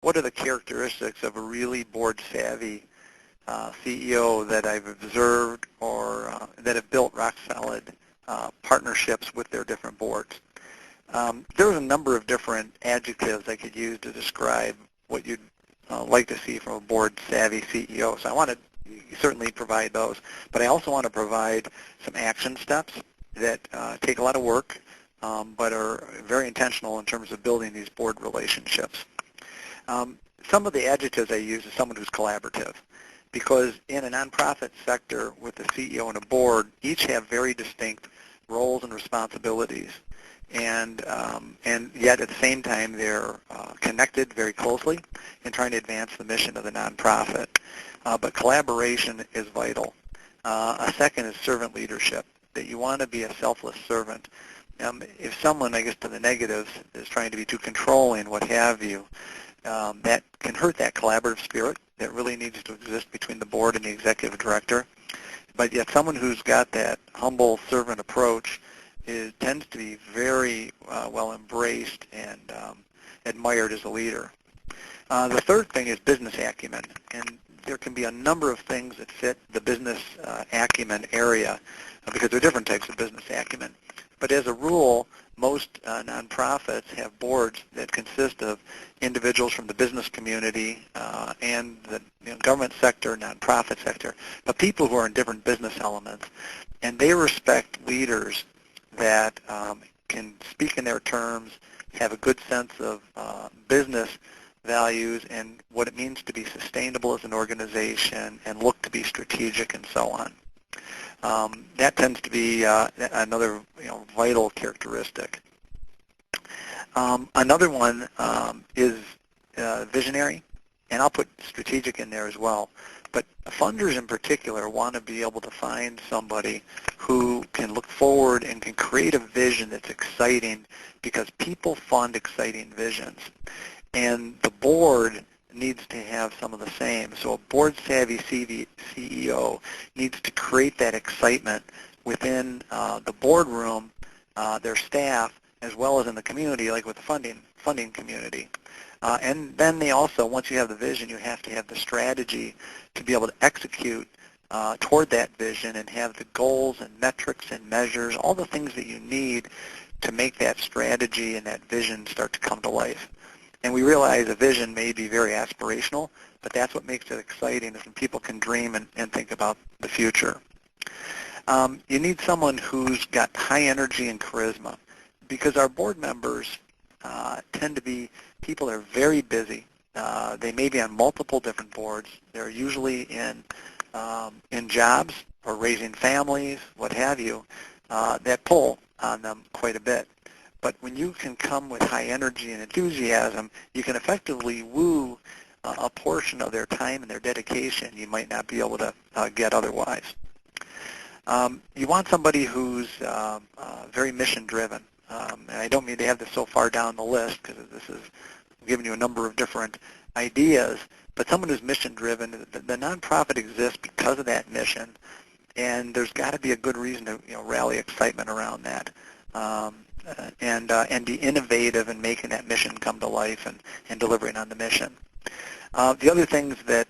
what are the characteristics of a really board-savvy CEO that I've observed or that have built rock-solid partnerships with their different boards. There's a number of different adjectives I could use to describe what you'd like to see from a board-savvy CEO. So I want to certainly provide those, but I also want to provide some action steps that take a lot of work, but are very intentional in terms of building these board relationships. Some of the adjectives I use is someone who's collaborative, because in a nonprofit sector with the CEO and a board, each have very distinct roles and responsibilities, and yet at the same time they're connected very closely in trying to advance the mission of the nonprofit. But collaboration is vital. A second is servant leadership, that you want to be a selfless servant. If someone, I guess to the negatives, is trying to be too controlling, what have you, that can hurt that collaborative spirit that really needs to exist between the board and the executive director. But yet someone who's got that humble servant approach tends to be very well embraced and admired as a leader. The third thing is business acumen, and there can be a number of things that fit the business acumen area because there are different types of business acumen. But as a rule, most nonprofits have boards that consist of individuals from the business community and the government sector, nonprofit sector, but people who are in different business elements. And they respect leaders that can speak in their terms, have a good sense of business values and what it means to be sustainable as an organization and look to be strategic and so on. That tends to be another vital characteristic. Another one is visionary, and I'll put strategic in there as well. But funders in particular want to be able to find somebody who can look forward and can create a vision that's exciting, because people fund exciting visions. And the board needs to have some of the same. So a board-savvy CEO needs to create that excitement within the boardroom, their staff, as well as in the community, like with the funding community. And then they also, once you have the vision, you have to have the strategy to be able to execute toward that vision and have the goals and metrics and measures, all the things that you need to make that strategy and that vision start to come to life. And we realize a vision may be very aspirational, but that's what makes it exciting, is when people can dream and think about the future. You need someone who's got high energy and charisma, because our board members tend to be people that are very busy. They may be on multiple different boards. They're usually in jobs or raising families, what have you, that pull on them quite a bit. But when you can come with high energy and enthusiasm, you can effectively woo a portion of their time and their dedication you might not be able to get otherwise. You want somebody who's very mission-driven. And I don't mean to have this so far down the list, because this is giving you a number of different ideas, but someone who's mission-driven. The nonprofit exists because of that mission, and there's got to be a good reason to rally excitement around that. And be innovative in making that mission come to life and delivering on the mission. The other things that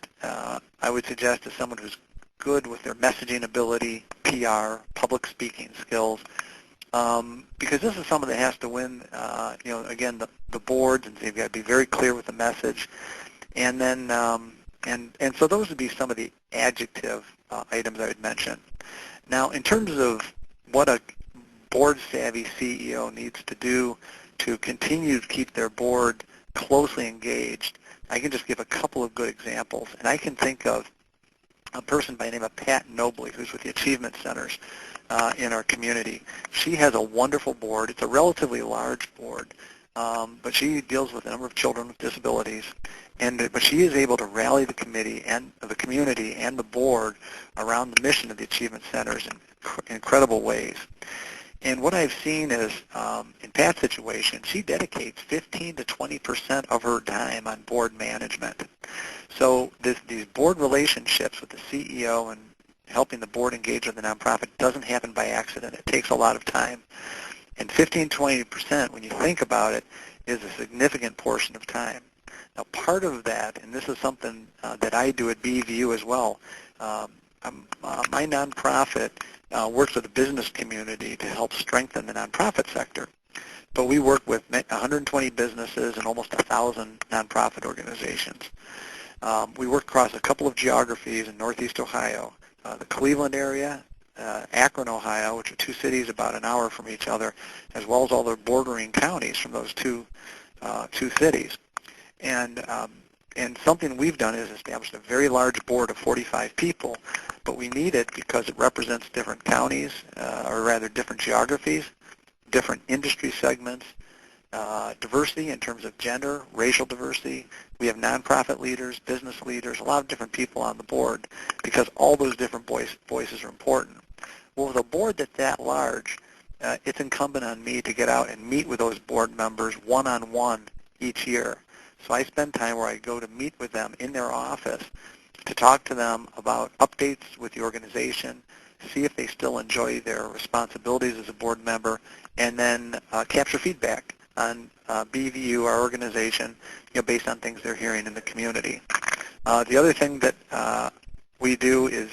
I would suggest is someone who's good with their messaging ability, PR, public speaking skills, because this is someone that has to win, again, the boards, and they've got to be very clear with the message. And then, and so those would be some of the adjective items I would mention. Now, in terms of what a board-savvy CEO needs to do to continue to keep their board closely engaged, I can just give a couple of good examples. And I can think of a person by the name of Pat Nobley, who's with the Achievement Centers in our community. She has a wonderful board. It's a relatively large board, but she deals with a number of children with disabilities. But she is able to rally the committee and the community and the board around the mission of the Achievement Centers in incredible ways. And what I've seen is, in Pat's situation, she dedicates 15 to 20% of her time on board management. So these board relationships with the CEO and helping the board engage with the nonprofit doesn't happen by accident. It takes a lot of time. And 15 to 20%, when you think about it, is a significant portion of time. Now, part of that, and this is something that I do at BVU as well, my nonprofit works with the business community to help strengthen the nonprofit sector. But we work with 120 businesses and almost 1,000 nonprofit organizations. We work across a couple of geographies in Northeast Ohio, the Cleveland area, Akron, Ohio, which are two cities about an hour from each other, as well as all the bordering counties from those two cities. And something we've done is established a very large board of 45 people, but we need it because it represents different counties, or rather different geographies, different industry segments, diversity in terms of gender, racial diversity. We have nonprofit leaders, business leaders, a lot of different people on the board because all those different voices are important. Well, with a board that's that large, it's incumbent on me to get out and meet with those board members one-on-one each year. So I spend time where I go to meet with them in their office to talk to them about updates with the organization, see if they still enjoy their responsibilities as a board member, and then capture feedback on BVU, our organization, based on things they're hearing in the community. The other thing that we do is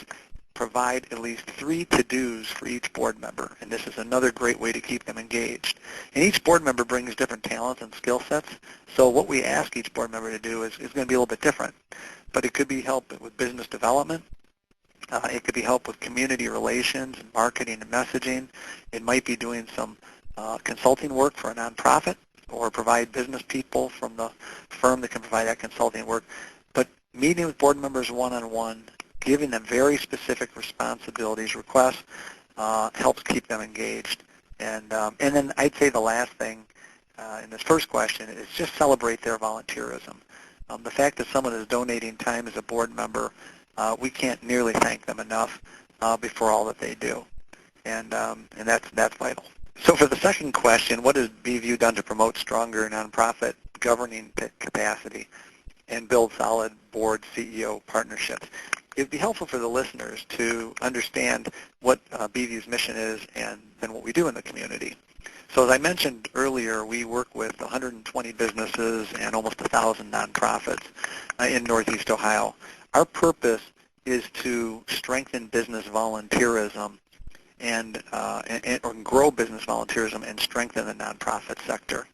provide at least 3 to-dos for each board member, and this is another great way to keep them engaged. And each board member brings different talents and skill sets, so what we ask each board member to do is going to be a little bit different. But it could be help with business development. It could be help with community relations and marketing and messaging. It might be doing some consulting work for a nonprofit or provide business people from the firm that can provide that consulting work. But meeting with board members one-on-one, giving them very specific responsibilities, requests, helps keep them engaged. And then I'd say the last thing in this first question is just celebrate their volunteerism. The fact that someone is donating time as a board member, we can't nearly thank them enough for all that they do, and that's vital. So for the second question, what has BVU done to promote stronger nonprofit governing capacity and build solid board CEO partnerships? It would be helpful for the listeners to understand what BVU's mission is and then what we do in the community. So as I mentioned earlier, we work with 120 businesses and almost 1,000 nonprofits in Northeast Ohio. Our purpose is to strengthen business volunteerism and grow business volunteerism and strengthen the nonprofit sector.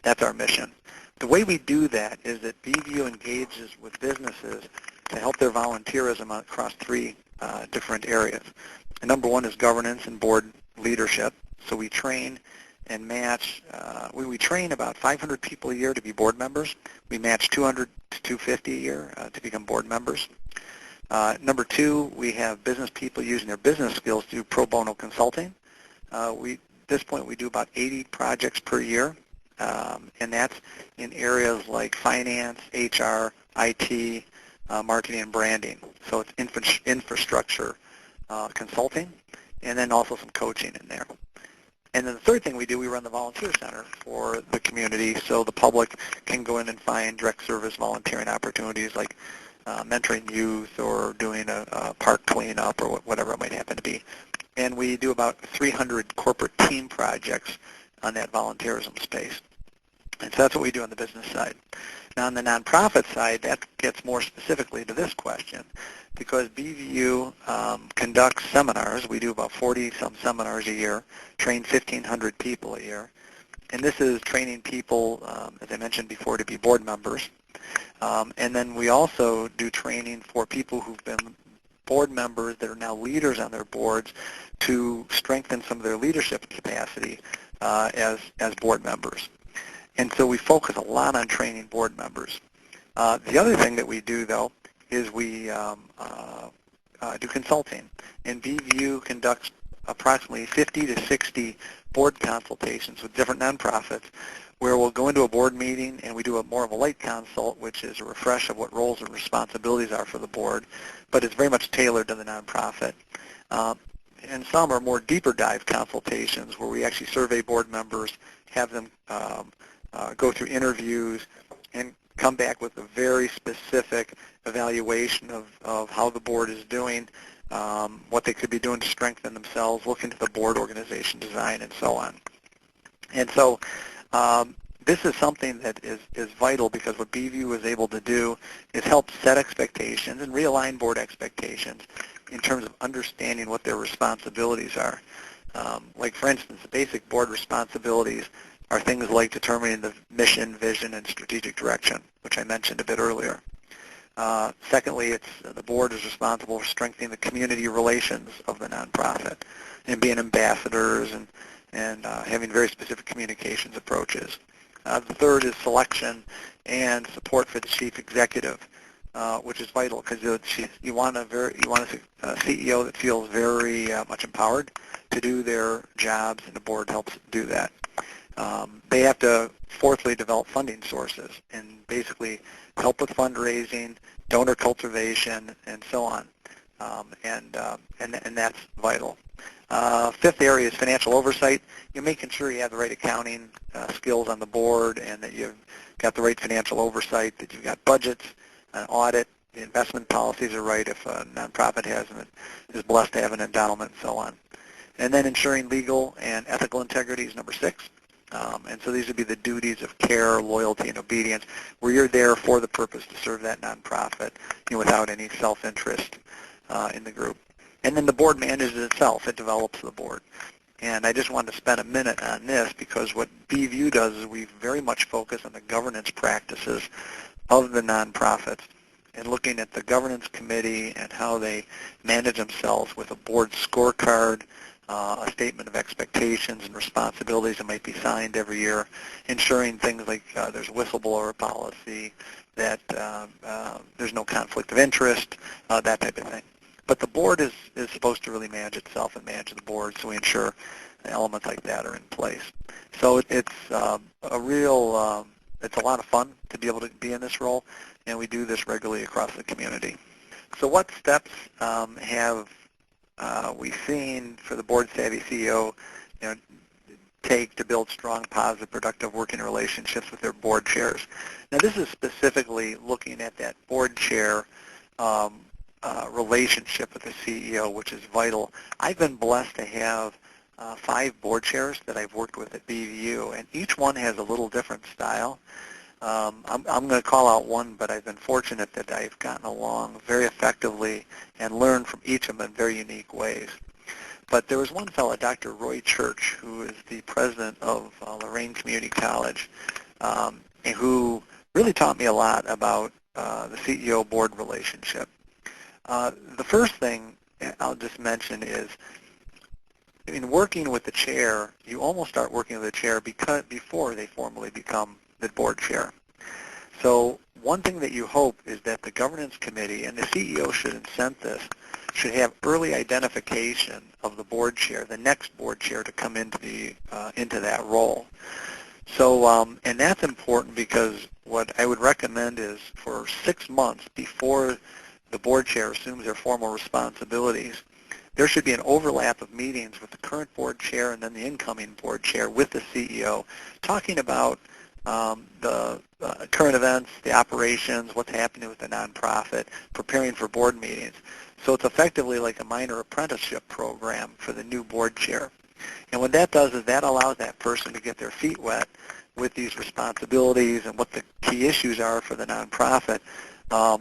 That's our mission. The way we do that is that BVU engages with businesses to help their volunteerism across 3 different areas. And number 1 is governance and board leadership. So we train and match, we train about 500 people a year to be board members. We match 200 to 250 a year to become board members. Number 2, we have business people using their business skills to do pro bono consulting. At this point, we do about 80 projects per year, and that's in areas like finance, HR, IT, marketing and branding. So it's infrastructure consulting, and then also some coaching in there. And then the third thing we do, we run the volunteer center for the community so the public can go in and find direct service volunteering opportunities like mentoring youth or doing a park cleanup or whatever it might happen to be. And we do about 300 corporate team projects on that volunteerism space. And so that's what we do on the business side. Now on the nonprofit side, that gets more specifically to this question because BVU conducts seminars. We do about 40-some seminars a year, train 1,500 people a year. And this is training people, as I mentioned before, to be board members. And then we also do training for people who've been board members that are now leaders on their boards to strengthen some of their leadership capacity as board members. And so we focus a lot on training board members. The other thing that we do, though, is we do consulting. And BVU conducts approximately 50 to 60 board consultations with different nonprofits where we'll go into a board meeting and we do more of a light consult, which is a refresh of what roles and responsibilities are for the board, but it's very much tailored to the nonprofit. And some are more deeper dive consultations where we actually survey board members, have them go through interviews, and come back with a very specific evaluation of how the board is doing, what they could be doing to strengthen themselves, look into the board organization design, and so on. And so this is something that is vital because what BVU is able to do is help set expectations and realign board expectations in terms of understanding what their responsibilities are. Like, for instance, the basic board responsibilities are things like determining the mission, vision, and strategic direction, which I mentioned a bit earlier. Secondly, the board is responsible for strengthening the community relations of the nonprofit and being ambassadors and having very specific communications approaches. The third is selection and support for the chief executive, which is vital because you want a CEO that feels very much empowered to do their jobs, and the board helps do that. They have to, fourthly, develop funding sources and basically help with fundraising, donor cultivation, and so on, and that's vital. Fifth area is financial oversight. You're making sure you have the right accounting skills on the board and that you've got the right financial oversight, that you've got budgets, an audit, the investment policies are right if a nonprofit is blessed to have an endowment, and so on. And then ensuring legal and ethical integrity is number 6. And so these would be the duties of care, loyalty, and obedience, where you're there for the purpose to serve that nonprofit, without any self-interest in the group. And then the board manages itself. It develops the board. And I just wanted to spend a minute on this because what BVU does is we very much focus on the governance practices of the nonprofits and looking at the governance committee and how they manage themselves with a board scorecard, a statement of expectations and responsibilities that might be signed every year, ensuring things like there's whistleblower policy, that there's no conflict of interest, that type of thing. But the board is supposed to really manage itself and manage the board, so we ensure elements like that are in place. So it's a lot of fun to be able to be in this role, and we do this regularly across the community. So what steps have we seen for the BoardSavvy CEO take to build strong, positive, productive working relationships with their board chairs? Now, this is specifically looking at that board chair relationship with the CEO, which is vital. I've been blessed to have 5 board chairs that I've worked with at BVU, and each one has a little different style. I'm going to call out one, but I've been fortunate that I've gotten along very effectively and learned from each of them in very unique ways. But there was one fellow, Dr. Roy Church, who is the president of Lorain Community College, and who really taught me a lot about the CEO-board relationship. The first thing I'll just mention is, in working with the chair, you almost start working with the chair before they formally become the board chair. So one thing that you hope is that the governance committee, and the CEO should incent this, should have early identification of the board chair, the next board chair to come into that role. So, and that's important because what I would recommend is for 6 months before the board chair assumes their formal responsibilities, there should be an overlap of meetings with the current board chair and then the incoming board chair with the CEO, talking about the current events, the operations, what's happening with the nonprofit, preparing for board meetings. So it's effectively like a minor apprenticeship program for the new board chair. And what that does is that allows that person to get their feet wet with these responsibilities and what the key issues are for the nonprofit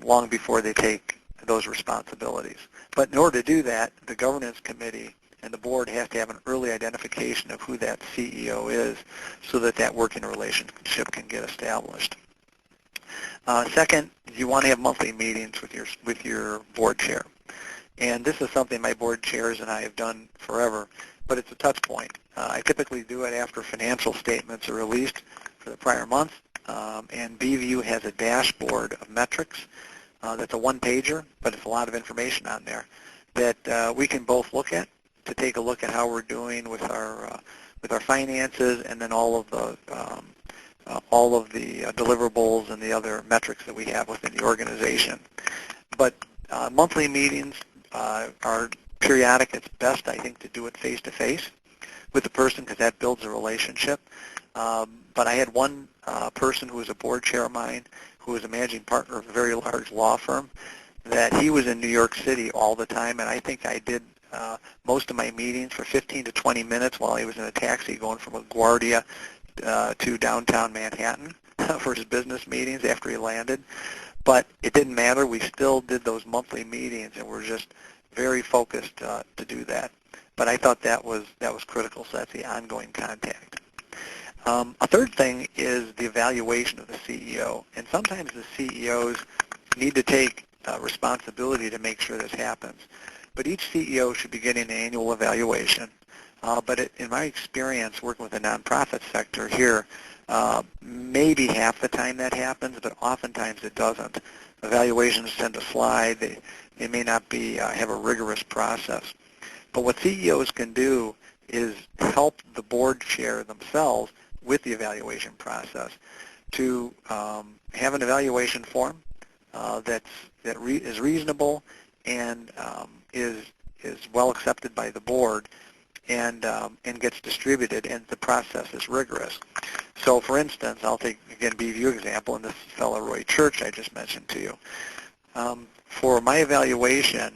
long before they take those responsibilities. But in order to do that, the governance committee and the board have to have an early identification of who that CEO is so that that working relationship can get established. Second, you want to have monthly meetings with your board chair. And this is something my board chairs and I have done forever, but it's a touch point. I typically do it after financial statements are released for the prior month, and BVU has a dashboard of metrics that's a one-pager, but it's a lot of information on there that we can both look at to take a look at how we're doing with our finances, and then all of the deliverables and the other metrics that we have within the organization. But monthly meetings are periodic. It's best, I think, to do it face-to-face with the person because that builds a relationship. But I had one person who was a board chair of mine who was a managing partner of a very large law firm, that he was in New York City all the time, and I think I did most of my meetings for 15 to 20 minutes while he was in a taxi going from LaGuardia to downtown Manhattan for his business meetings after he landed. But it didn't matter. We still did those monthly meetings, and we're just very focused to do that. But I thought that was critical, so that's the ongoing contact. A third thing is the evaluation of the CEO. And sometimes the CEOs need to take responsibility to make sure this happens. But each CEO should be getting an annual evaluation. In my experience working with the nonprofit sector here, maybe half the time that happens, but oftentimes it doesn't. Evaluations tend to slide. They may not be have a rigorous process. But what CEOs can do is help the board chair themselves with the evaluation process to have an evaluation form that is reasonable and is well accepted by the board and gets distributed, and the process is rigorous. So, for instance, I'll take, again, BVU example, and this fellow Roy Church I just mentioned to you. For my evaluation,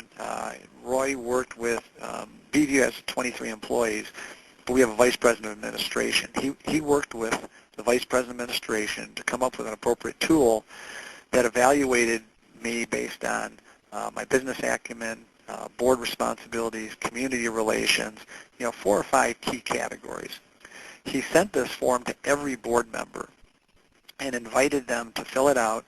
Roy worked with, BVU has 23 employees, but we have a vice president of administration. He worked with the vice president of administration to come up with an appropriate tool that evaluated me based on my business acumen, board responsibilities, community relations, 4 or 5 key categories. He sent this form to every board member and invited them to fill it out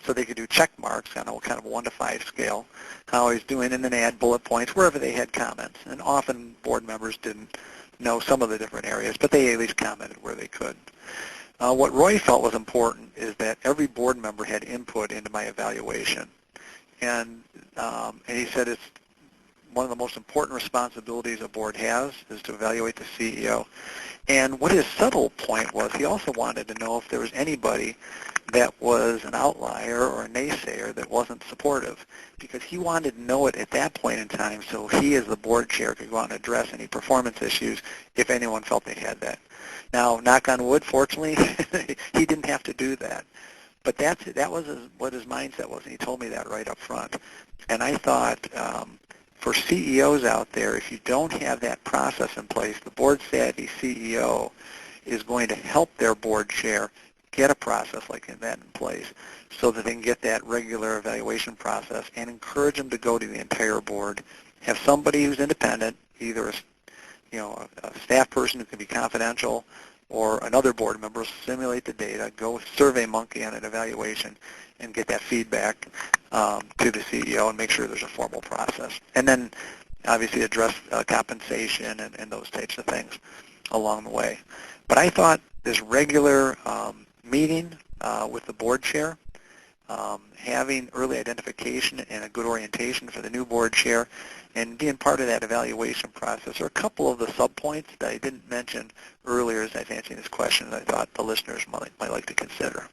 so they could do check marks on a kind of 1 to 5 scale, how he's doing, and then add bullet points wherever they had comments. And often board members didn't know some of the different areas, but they at least commented where they could. What Roy felt was important is that every board member had input into my evaluation. And he said it's one of the most important responsibilities a board has is to evaluate the CEO. And what his subtle point was, he also wanted to know if there was anybody that was an outlier or a naysayer that wasn't supportive, because he wanted to know it at that point in time so he as the board chair could go out and address any performance issues if anyone felt they had that. Now, knock on wood, fortunately, he didn't have to do that. But that was what his mindset was, and he told me that right up front. And I thought, for CEOs out there, if you don't have that process in place, the BoardSavvy CEO is going to help their board chair get a process like that in place so that they can get that regular evaluation process and encourage them to go to the entire board. Have somebody who's independent, either a staff person who can be confidential or another board member, simulate the data, go survey monkey on an evaluation, and get that feedback to the CEO and make sure there's a formal process. And then obviously address compensation and those types of things along the way. But I thought this regular meeting with the board chair, having early identification and a good orientation for the new board chair, and being part of that evaluation process are a couple of the sub-points that I didn't mention earlier as I was answering this question that I thought the listeners might like to consider.